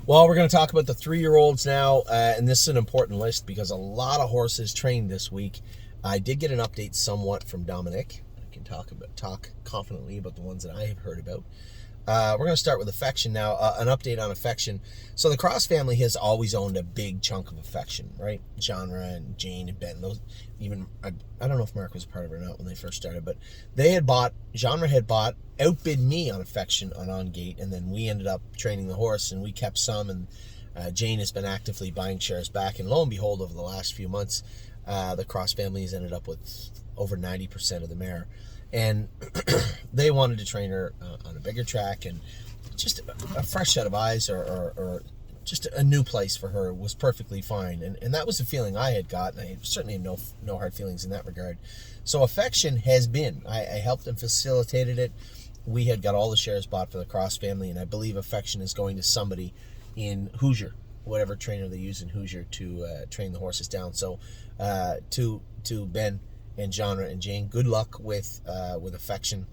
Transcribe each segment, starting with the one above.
Well, we're going to talk about the 3-year-olds now, and this is an important list because a lot of horses trained this week. I did get an update somewhat from Dominic. I can talk confidently about the ones that I have heard about. We're going to start with Affection now. An update on Affection. So the Cross family has always owned a big chunk of Affection, right? Genre and Jane and Ben. Those, even I don't know if Mark was a part of it or not when they first started, but Genre had bought, outbid me on Affection on Gate, and then we ended up training the horse, and we kept some, and Jane has been actively buying shares back, and lo and behold, over the last few months, the Cross family has ended up with over 90% of the mare. And they wanted to train her on a bigger track, and just a fresh set of eyes or just a new place for her was perfectly fine. And that was the feeling I had got, and I certainly have no hard feelings in that regard. So Affection has been. I helped and facilitated it. We had got all the shares bought for the Cross family, and I believe Affection is going to somebody in Hoosier, whatever trainer they use in Hoosier, to train the horses down. So to Ben and Genre and Jane, good luck with Affection.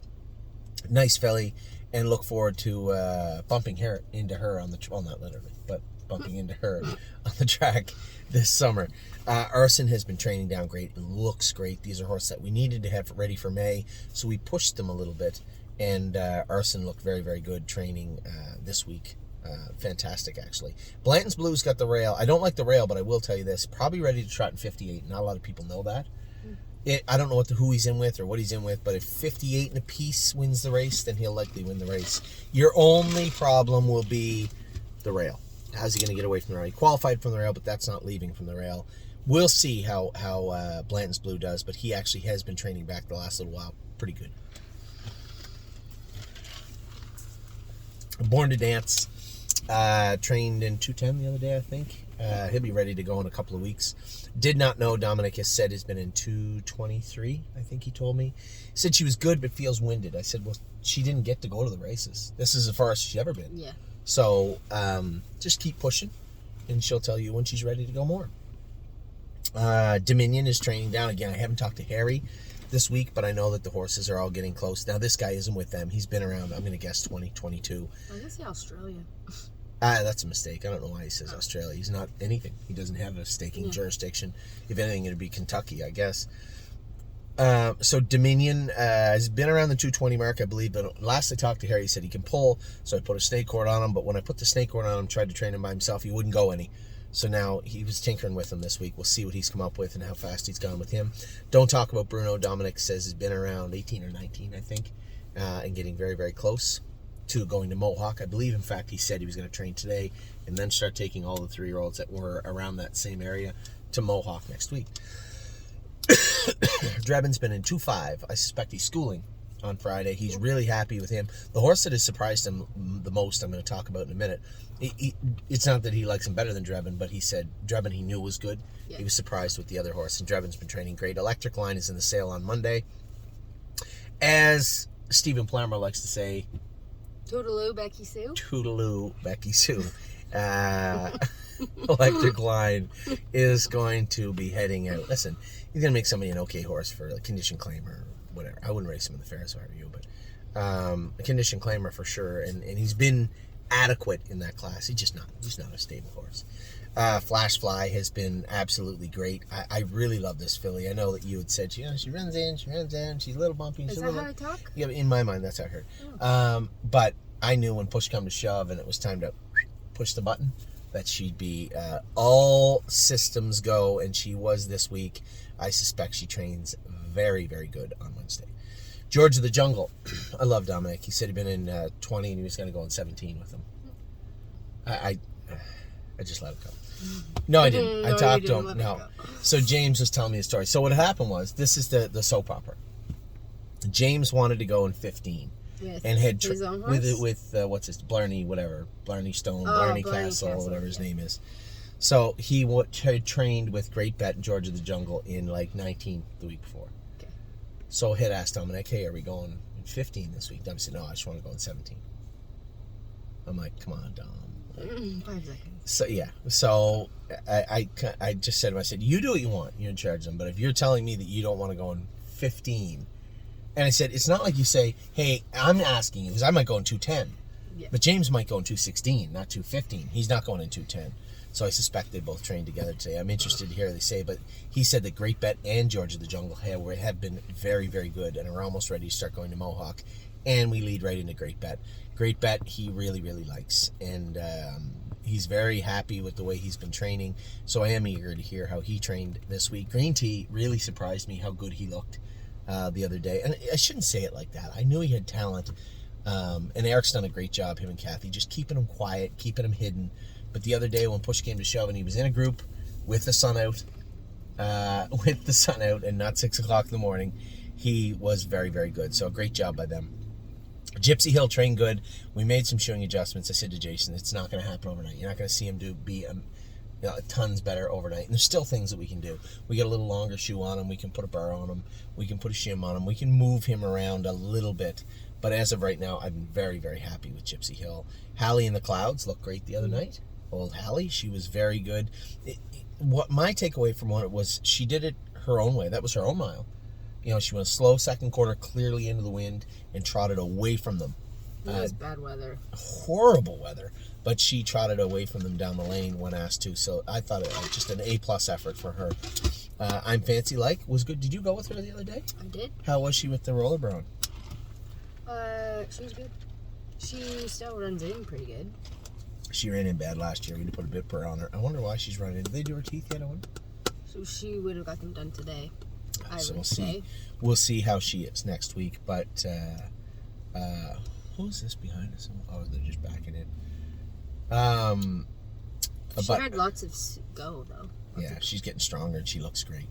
Nice filly, and look forward to bumping into her on the, well, not literally, but bumping into her on the track this summer. Arson has been training down great and looks great. These are horses that we needed to have ready for May, so we pushed them a little bit, and Arson looked very, very good training this week. Fantastic, actually. Blanton's Blue's got the rail. I don't like the rail, but I will tell you this, probably ready to trot in 58. Not a lot of people know that. I don't know who he's in with or what he's in with, but if 58 and a piece wins the race, then he'll likely win the race. Your only problem will be the rail. How's he going to get away from the rail? He qualified from the rail, but that's not leaving from the rail. We'll see how Blanton's Blue does, but he actually has been training back the last little while. Pretty good. Born to Dance. Trained in 210 the other day, I think. He'll be ready to go in a couple of weeks. Did not know, Dominic has said he's been in 223, I think he told me. He said she was good but feels winded. I said, well, she didn't get to go to the races. This is as far as she's ever been. Yeah. So just keep pushing, and she'll tell you when she's ready to go more. Dominion is training down. Again, I haven't talked to Harry this week, but I know that the horses are all getting close. Now, this guy isn't with them. He's been around, I'm going to guess, 2022. I was going to say Australia. That's a mistake. I don't know why he says Australia. He's not anything. He doesn't have a staking jurisdiction. If anything, it'd be Kentucky, I guess. So Dominion has been around the 220 mark, I believe, but last I talked to Harry, he said he can pull, so I put a snake cord on him, but when I put the snake cord on him, tried to train him by himself, he wouldn't go any. So now he was tinkering with him this week. We'll see what he's come up with and how fast he's gone with him. Don't talk about Bruno. Dominic says he's been around 18 or 19, I think, and getting very, very close to going to Mohawk. I believe, in fact, he said he was going to train today and then start taking all the 3-year-olds that were around that same area to Mohawk next week. Drebin's been in 2.5. I suspect he's schooling on Friday. He's really happy with him. The horse that has surprised him the most, I'm going to talk about in a minute. It's not that he likes him better than Drebin, but he said Drebin he knew was good. Yeah. He was surprised with the other horse, and Drebin's been training great. Electric Line is in the sale on Monday. As Stephen Plammer likes to say, Toodaloo, Becky Sue. Toodaloo, Becky Sue. Electric Line is going to be heading out. Listen, he's going to make somebody an okay horse for a condition claim or whatever. I wouldn't race him in the fair if I were you, but a condition claimer for sure. And he's been adequate in that class. He's not a stable horse. Flash Fly has been absolutely great. I really love this filly. I know that you had said she runs in, she's a little bumpy. Is that how I talk? Yeah, in my mind, that's how I heard. But I knew when push come to shove and it was time to push the button that she'd be all systems go, and she was this week. I suspect she trains very, very good on Wednesday. George of the Jungle. I love Dominic. He said he'd been in 20 and he was going to go in 17 with him. I just let it go. No, I didn't. I talked to him. No. So James was telling me a story. So what happened was, this is the soap opera. James wanted to go in 15. Yes. And had with what's his Blarney Stone, Blarney Castle, whatever his name is. So he had trained with Great Bet and George of the Jungle in like 19 the week before. Okay. So I had asked Dominic, hey, are we going in 15 this week? Dominic said, no, I just want to go in 17. I'm like, come on, Dom. 5 seconds. So yeah, so I just said to him, I said, you do what you want, you're in charge of them, but if you're telling me that you don't want to go in 15, and I said, it's not like you say, hey, I'm asking you, because I might go in 210. Yeah. But James might go in 216, not 215. He's not going in 210. So I suspect they both trained together today. I'm interested to hear what they say, but he said that Great Bet and George of the Jungle have been very, very good and are almost ready to start going to Mohawk. And we lead right into Great Bet. Great Bet he really, really likes. And he's very happy with the way he's been training. So I am eager to hear how he trained this week. Green Tea really surprised me how good he looked the other day. And I shouldn't say it like that. I knew he had talent. And Eric's done a great job, him and Kathy, just keeping him quiet, keeping him hidden. But the other day when push came to shove and he was in a group with the sun out, and not 6 o'clock in the morning, he was very, very good. So great job by them. Gypsy Hill trained good. We made some shoeing adjustments. I said to Jason, it's not going to happen overnight. You're not going to see him be tons better overnight. And there's still things that we can do. We get a little longer shoe on him. We can put a bar on him. We can put a shim on him. We can move him around a little bit. But as of right now, I'm very, very happy with Gypsy Hill. Hallie in the Clouds looked great the other night. Old Hallie, she was very good. What my takeaway from it was she did it her own way. That was her own mile. She went a slow second quarter, clearly into the wind, and trotted away from them. It was bad weather. Horrible weather. But she trotted away from them down the lane when asked to. So I thought it was just an A-plus effort for her. I'm Fancy Like was good. Did you go with her the other day? I did. How was she with the roller brown? She was good. She still runs in pretty good. She ran in bad last year. We had to put a bit per on her. I wonder why she's running. Did they do her teeth yet? I wonder. So she would have got them done today. So would say. We'll see how she is next week. But who's this behind us? Oh, they're just backing in. She had lots of go though. She's getting stronger and she looks great.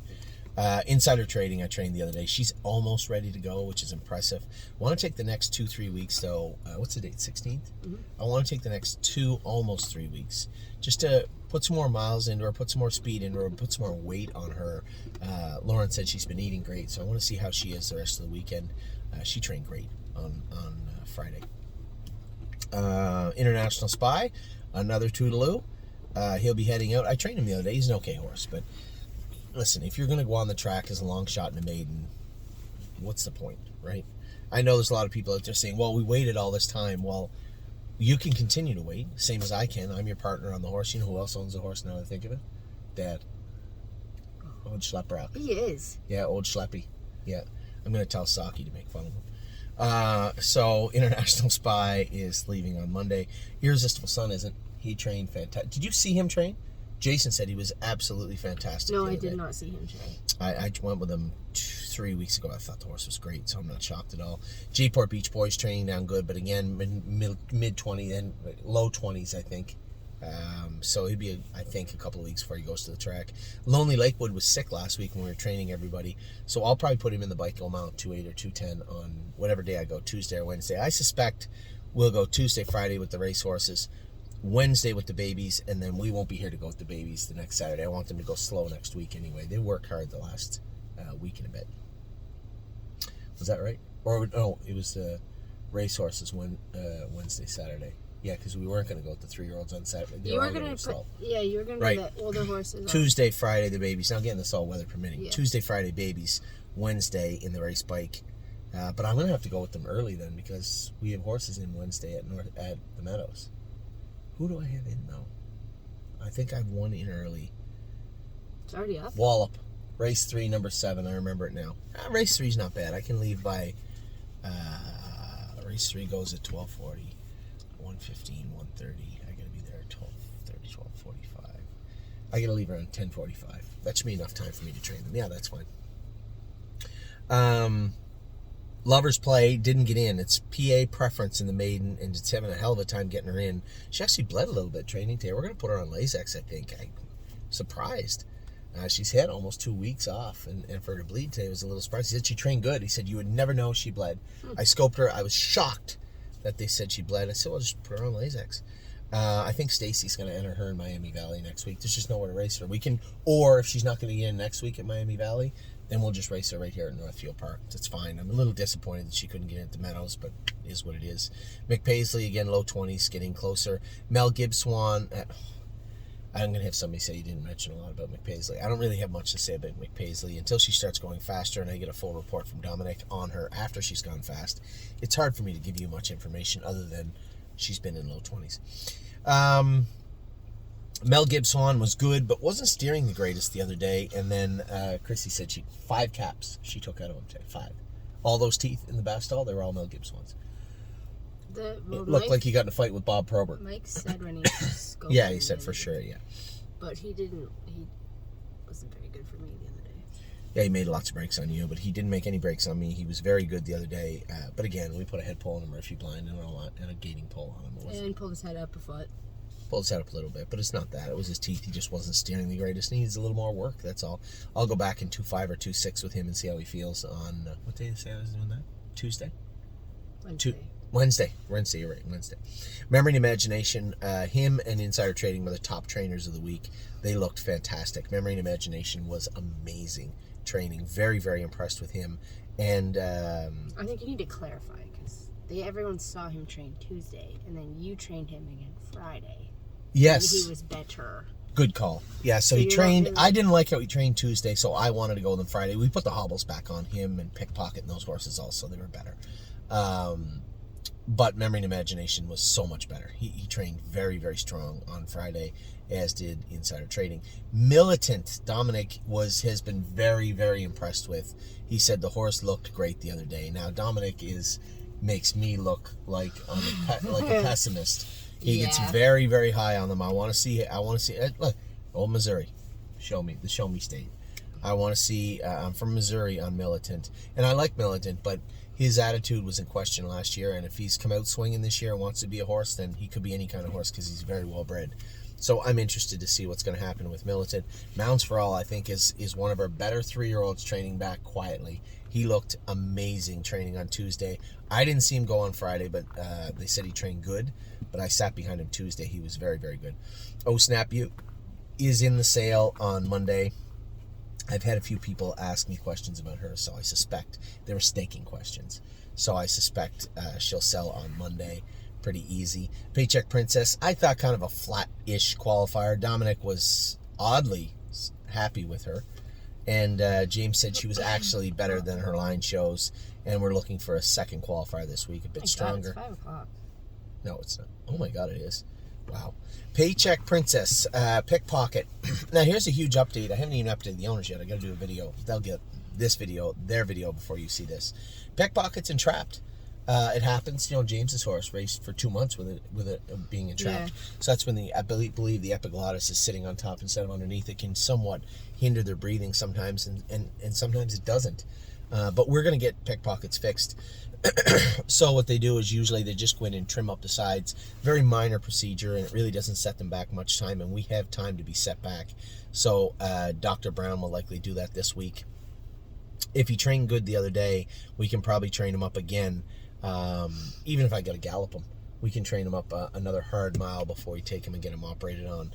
Insider trading, I trained the other day. She's almost ready to go, which is impressive. I want to take the next 2-3 weeks, though. What's the date? 16th? Mm-hmm. I want to take the next almost 3 weeks, just to put some more miles into her, put some more speed into her, put some more weight on her. Lauren said she's been eating great, so I want to see how she is the rest of the weekend. She trained great on Friday. International Spy, another Toodaloo. He'll be heading out. I trained him the other day. He's an okay horse, but listen, if you're going to go on the track as a long shot in a maiden, what's the point, right? I know there's a lot of people out there saying, well, we waited all this time. Well, you can continue to wait, same as I can. I'm your partner on the horse. You know who else owns a horse now that I think of it? Dad. Old Schlepper. He is. Yeah, old Schleppy. Yeah. I'm going to tell Saki to make fun of him. So, International Spy is leaving on Monday. Irresistible Sun isn't. He trained fantastic. Did you see him train? Jason said he was absolutely fantastic. No, I did not see him today. I went with him 3 weeks ago. I thought the horse was great, so I'm not shocked at all. J-Port Beach Boys training down good, but again, mid-20s and low 20s, I think. So he'd be, I think, a couple of weeks before he goes to the track. Lonely Lakewood was sick last week when we were training everybody, so I'll probably put him in the bike. He'll mount 2.8 or 2.10 on whatever day I go, Tuesday or Wednesday. I suspect we'll go Tuesday, Friday with the race horses, Wednesday with the babies, and then we won't be here to go with the babies the next Saturday. I want them to go slow next week anyway. They worked hard the last week and a bit. Was that right? Or no, it was the racehorses Wednesday, Saturday. Yeah, because we weren't going to go with the 3-year-olds on Saturday. You were going to put, you were going to put the older horses Tuesday, Friday, the babies. Now, again, this all weather permitting. Yeah. Tuesday, Friday, babies. Wednesday in the race bike. But I'm going to have to go with them early then because we have horses in Wednesday at the Meadows. Who do I have in, though? I think I have one in early. It's already up. Wallop. Race 3, number 7. I remember it now. Race 3 is not bad. I can leave by... race 3 goes at 12:40, 1:15, 1:30. I got to be there at 12:30, 12:45. I got to leave around 10:45. That should be enough time for me to train them. Yeah, that's fine. Lovers Play didn't get in. It's PA preference in the maiden, and it's having a hell of a time getting her in. She actually bled a little bit training today. We're going to put her on Lasix, I think. I'm surprised. She's had almost 2 weeks off, and for her to bleed today was a little surprised. He said she trained good. He said you would never know she bled. I scoped her. I was shocked that they said she bled. I said, well, just put her on Lasix. I think Stacy's going to enter her in Miami Valley next week. There's just nowhere to race her. We can, or if she's not going to get in next week at Miami Valley, then we'll just race her right here at Northfield Park. That's fine. I'm a little disappointed that she couldn't get into Meadows, but it is what it is. McPaisley, again, low 20s, getting closer. Mel Gibbswan. I'm going to have somebody say you didn't mention a lot about McPaisley. I don't really have much to say about McPaisley until she starts going faster and I get a full report from Dominic on her after she's gone fast. It's hard for me to give you much information other than she's been in low 20s. Mel Gibson was good, but wasn't steering the greatest the other day. And then Chrissy said 5 caps she took out of him today. 5. All those teeth in the back stall, they were all Mel Gibsons. It looked like he got in a fight with Bob Probert. Mike said when he scoped yeah, he said for sure, yeah. But he wasn't very good for me the other day. Yeah, he made lots of breaks on you, but he didn't make any breaks on me. He was very good the other day. But again, we put a head pole on a Murphy blind and a gating pole on him. And pulled his head up a foot. Pulled his head up a little bit, but it's not that. It was his teeth. He just wasn't steering the greatest. He needs a little more work, that's all. I'll go back in 2.5 or 2.6 with him and see how he feels on, what day did I say I was doing that? Tuesday? Wednesday, you're right, Wednesday. Memory and Imagination, him and Insider Trading were the top trainers of the week. They looked fantastic. Memory and Imagination was amazing training. Very, very impressed with him. And I think you need to clarify, because everyone saw him train Tuesday, and then you trained him again Friday. Yes. He was better. Good call. Yeah, so he trained. I didn't like how he trained Tuesday, so I wanted to go with him Friday. We put the hobbles back on him and Pickpocket and those horses also. They were better. But Memory and Imagination was so much better. He trained very, very strong on Friday, as did Insider Trading. Militant, Dominic has been very, very impressed with. He said the horse looked great the other day. Now, Dominic makes me look like a pessimist. He gets very, very high on them. I want to see. Look, old Missouri, show me state. I want to see. I'm from Missouri on Militant, and I like Militant, but his attitude was in question last year. And if he's come out swinging this year and wants to be a horse, then he could be any kind of horse because he's very well bred. So I'm interested to see what's going to happen with Militant. Mounds for All, I think, is one of our better 3-year-olds training back quietly. He looked amazing training on Tuesday. I didn't see him go on Friday, but they said he trained good. But I sat behind him Tuesday. He was very, very good. Oh Snap You is in the sale on Monday. I've had a few people ask me questions about her, so I suspect they were staking questions. So I suspect she'll sell on Monday. Pretty easy. Paycheck Princess, I thought kind of a flat-ish qualifier. Dominic was oddly happy with her. And James said she was actually better than her line shows. And we're looking for a second qualifier this week, a bit stronger. God, it's 5 o'clock. No, it's not. Oh my God, it is. Wow. Paycheck Princess, Pickpocket. Now, here's a huge update. I haven't even updated the owners yet. I got to do a video. They'll get their video before you see this. Pickpocket's entrapped. It happens. James's horse raced for 2 months with it being entrapped. Yeah. So that's when I believe the epiglottis is sitting on top instead of underneath. It can somewhat hinder their breathing sometimes, and sometimes it doesn't. But we're going to get pickpockets fixed. So what they do is usually they just go in and trim up the sides. Very minor procedure, and it really doesn't set them back much time, and we have time to be set back. So Dr. Brown will likely do that this week. If he trained good the other day, we can probably train him up again. Even if I got to gallop him, we can train him up another hard mile before we take him and get him operated on.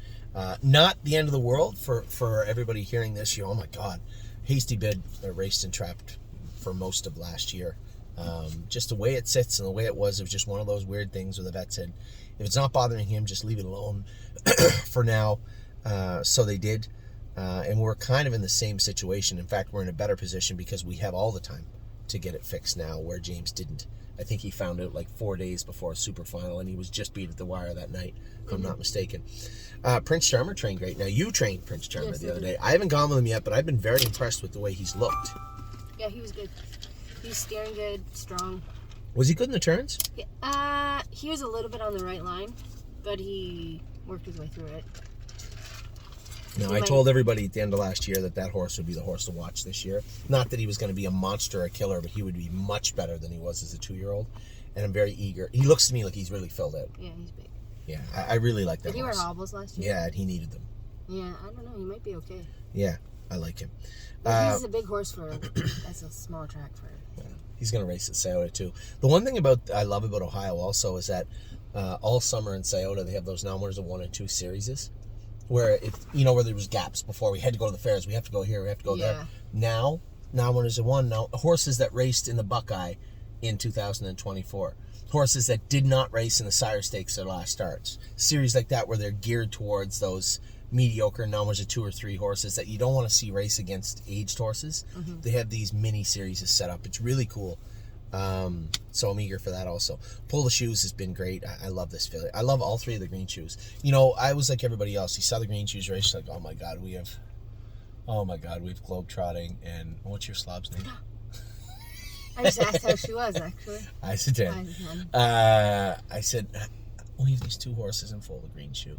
Not the end of the world for everybody hearing this. Oh my God, Hasty Bid raced and trapped for most of last year. Just the way it sits and the way it was just one of those weird things where the vet said, if it's not bothering him, just leave it alone for now. So they did, and we're kind of in the same situation. In fact, we're in a better position because we have all the time to get it fixed now, where James didn't. I think he found out like 4 days before a super final, and he was just beat at the wire that night, if I'm not mistaken. Prince Charmer trained great. Now, you trained Prince Charmer the other day. I haven't gone with him yet, but I've been very impressed with the way he's looked. Yeah, he was good. He's steering good, strong. Was he good in the turns? Yeah, he was a little bit on the right line, but he worked his way through it. Now, I told everybody at the end of last year that horse would be the horse to watch this year. Not that he was going to be a monster or a killer, but he would be much better than he was as a 2-year-old. And I'm very eager. He looks to me like he's really filled out. Yeah, he's big. Yeah, I really like that horse. Did he wear hobbles last year? Yeah, he needed them. Yeah, I don't know. He might be okay. Yeah, I like him. He's a big horse that's a small track for. Yeah, he's going to race at Scioto too. The one thing I love about Ohio also is that all summer in Scioto they have those now winners of 1 and 2 series, where where there was gaps before we had to go to the fairs. We have to go here. We have to go there. Now winners of 1. Now horses that raced in the Buckeye in 2024. Horses that did not race in the Sire Stakes their last starts. Series like that where they're geared towards those mediocre numbers of 2 or 3 horses that you don't want to see race against aged horses. Mm-hmm. They have these mini series set up. It's really cool. So I'm eager for that also. Pull the Shoes has been great. I love this filly. I love all three of the green shoes. You know, I was like everybody else. You saw the green shoes race, like, oh my God, we have globetrotting. And what's your slob's name? I just asked how she was, actually. I said, I said, we have these two horses in full of green shoe.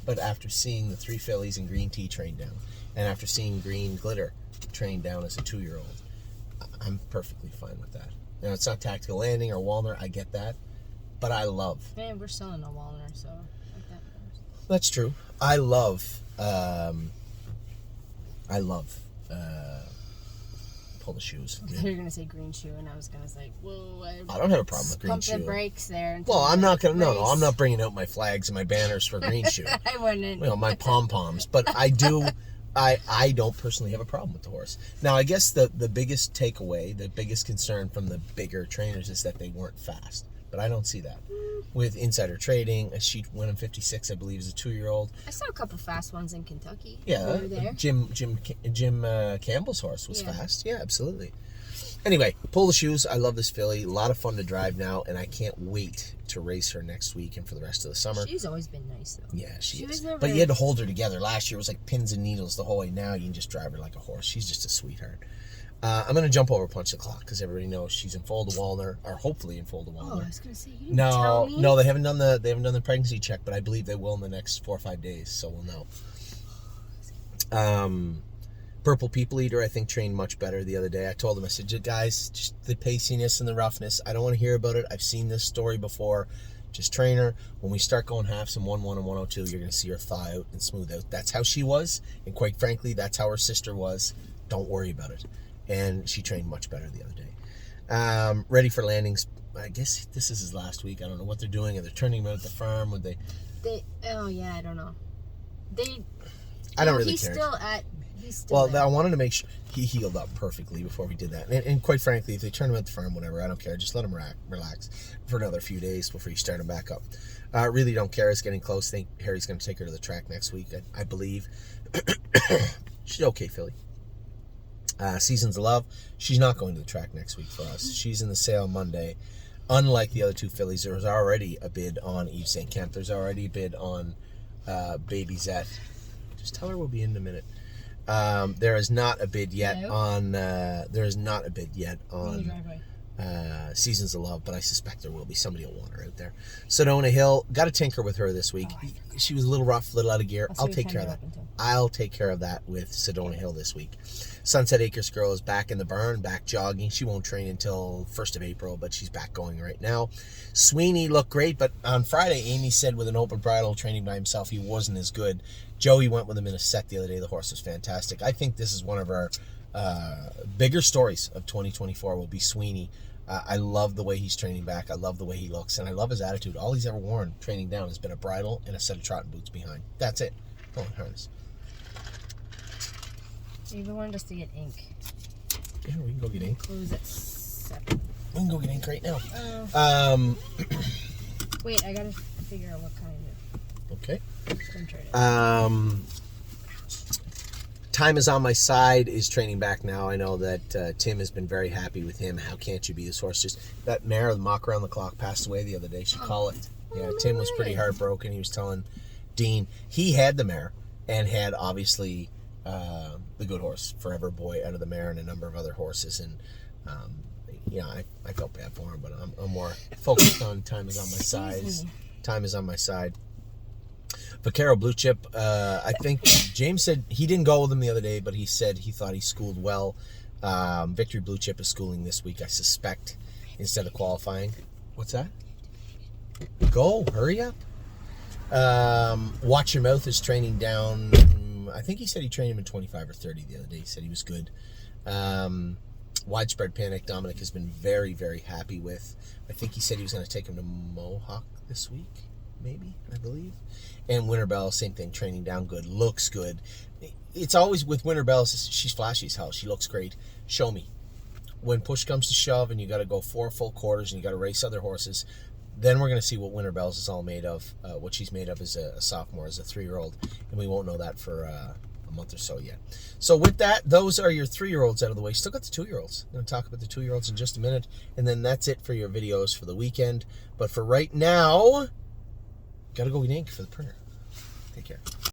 But after seeing the three fillies in green tea train down, and after seeing green glitter train down as a 2-year-old, I'm perfectly fine with that. Now, it's not Tactical Landing or Walner, I get that, but I love. Man, we're selling a Walner, so like that. That's true. I love Pull the Shoes. I thought you were gonna say green shoe, and I was gonna say, whoa. I don't have a problem with green pump shoe. the brakes there. Well, I'm not gonna. No, I'm not bringing out my flags and my banners for green shoe. I wouldn't. You know, my pom poms, but I do. I don't personally have a problem with the horse. Now, I guess the biggest takeaway, the biggest concern from the bigger trainers is that they weren't fast. But I don't see that. With insider trading, she went in 56, I believe, as a 2-year-old. I saw a couple fast ones in Kentucky. Yeah, over there. Jim Campbell's horse was fast. Yeah, absolutely. Anyway, Pull the Shoes. I love this filly. A lot of fun to drive now, and I can't wait to race her next week and for the rest of the summer. She's always been nice, though. Yeah, she is. Never... But you had to hold her together. Last year it was like pins and needles the whole way. Now you can just drive her like a horse. She's just a sweetheart. I'm going to jump over Punch the Clock because everybody knows she's in foal to Walner, or hopefully in foal to Walner. Oh, I was going to say, you didn't tell me. No, they haven't done the pregnancy check, but I believe they will in the next 4 or 5 days, so we'll know. Purple People Eater, I think, trained much better the other day. I told them, I said, guys, just the paciness and the roughness, I don't want to hear about it. I've seen this story before. Just train her. When we start going halves and 1-1 and 102, you're going to see her thaw out and smooth out. That's how she was, and quite frankly, that's how her sister was. Don't worry about it. And she trained much better the other day. Ready for Landings. I guess this is his last week. I don't know what they're doing. Are they turning him out at the farm? Would they? Oh yeah, I don't know. I don't really care. He's still there. I wanted to make sure he healed up perfectly before we did that. And quite frankly, if they turn him at the farm, whatever, I don't care. Just let him relax for another few days before you start him back up. Really don't care. It's getting close. I think Harry's going to take her to the track next week, I believe. She's okay, filly. Seasons of Love, she's not going to the track next week for us. She's in the sale Monday. Unlike the other two fillies, there was already a bid on Eve St. Kemp. There's already a bid on Baby Zet. Just tell her we'll be in a minute. There is not a bid yet on. Seasons of Love, but I suspect there will be. Somebody will want her out there. Sedona Hill, got to tinker with her this week. She was a little rough, a little out of gear. I'll take care of that. I'll take care of that with Sedona Hill this week. Sunset Acres Girl is back in the barn, back jogging. She won't train until 1st of April, but she's back going right now. Sweeney looked great, but on Friday, Amy said with an open bridle training by himself, he wasn't as good. Joey went with him in a set the other day. The horse was fantastic. I think this is one of our bigger stories of 2024 will be Sweeney. I love the way he's training back. I love the way he looks, and I love his attitude. All he's ever worn training down has been a bridle and a set of trotting boots behind. That's it. Go on, harness. Maybe wanted us to get ink. Yeah, we can go get ink. Close at 7. We can go get ink right now. Wait, I gotta figure out what kind of. Okay. Trade it. Time Is On My Side is training back now. I know that Tim has been very happy with him. How can't you be this horse? Just that mare, the Mock Around the Clock, passed away the other day. She called it. Yeah, Tim was pretty heartbroken. He was telling Dean he had the mare and had obviously the good horse, Forever Boy, out of the mare, and a number of other horses. And I felt bad for him, but I'm more focused on Time Is On My Side. Time Is On My Side. Vaquero Blue Chip, I think James said he didn't go with him the other day, but he said he thought he schooled well. Victory Blue Chip is schooling this week, I suspect, instead of qualifying. What's that? Go, hurry up. Watch Your Mouth is training down. I think he said he trained him in 25 or 30 the other day. He said he was good. Widespread Panic, Dominic has been very, very happy with. I think he said he was going to take him to Mohawk this week, maybe, I believe. And Winter Bell, same thing, training down good, looks good. It's always with Winter Bell, she's flashy as hell. She looks great. Show me. When push comes to shove and you got to go 4 full quarters and you got to race other horses, then we're going to see what Winter Bells is all made of, what she's made of as a sophomore, as a 3-year-old. And we won't know that for, a month or so yet. So with that, those are your 3-year-olds out of the way. Still got the 2-year-olds. I'm going to talk about the 2-year-olds in just a minute, and then that's it for your videos for the weekend. But for right now, got to go get ink for the printer.